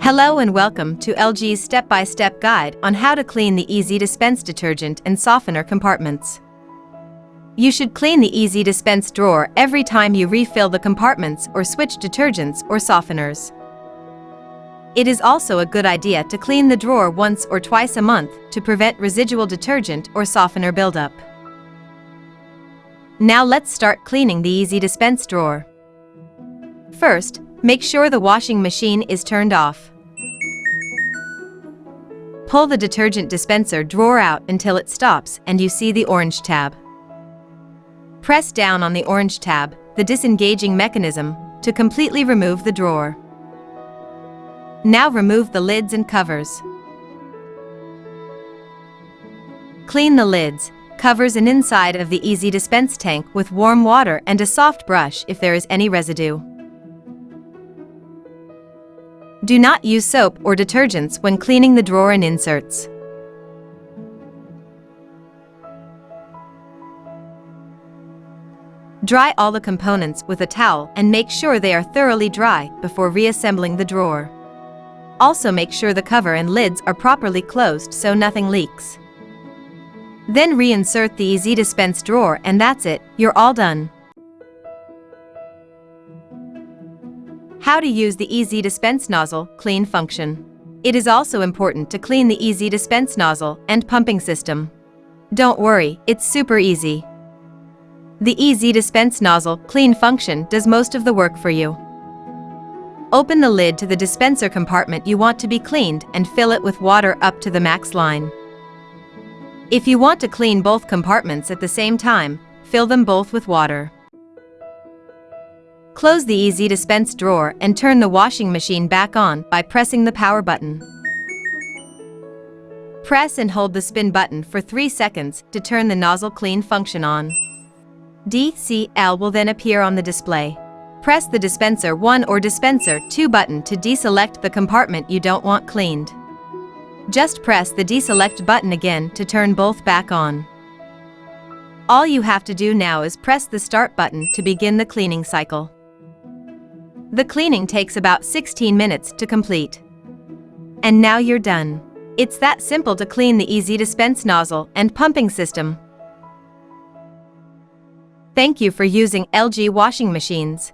Hello and welcome to LG's step-by-step guide on how to clean the EasyDispense detergent and softener compartments. You should clean the EasyDispense drawer every time you refill the compartments or switch detergents or softeners. It is also a good idea to clean the drawer once or twice a month to prevent residual detergent or softener buildup. Now let's start cleaning the EasyDispense drawer. First, make sure the washing machine is turned off. Pull the detergent dispenser drawer out until it stops and you see the orange tab. Press down on the orange tab, the disengaging mechanism, to completely remove the drawer. Now remove the lids and covers. Clean the lids, covers and inside of the EasyDispense tank with warm water and a soft brush if there is any residue. Do not use soap or detergents when cleaning the drawer and inserts. Dry all the components with a towel and make sure they are thoroughly dry before reassembling the drawer. Also make sure the cover and lids are properly closed so nothing leaks. Then reinsert the EasyDispense drawer and that's it, you're all done. How to use the EasyDispense nozzle clean function. It is also important to clean the EasyDispense nozzle and pumping system. Don't worry, it's super easy. The EasyDispense nozzle clean function does most of the work for you. Open the lid to the dispenser compartment you want to be cleaned and fill it with water up to the max line. If you want to clean both compartments at the same time, fill them both with water. Close the EasyDispense drawer and turn the washing machine back on by pressing the power button. Press and hold the spin button for 3 seconds to turn the nozzle clean function on. DCL will then appear on the display. Press the Dispenser 1 or Dispenser 2 button to deselect the compartment you don't want cleaned. Just press the Deselect button again to turn both back on. All you have to do now is press the Start button to begin the cleaning cycle. The cleaning takes about 16 minutes to complete. And now you're done. It's that simple to clean the EasyDispense nozzle and pumping system. Thank you for using LG washing machines.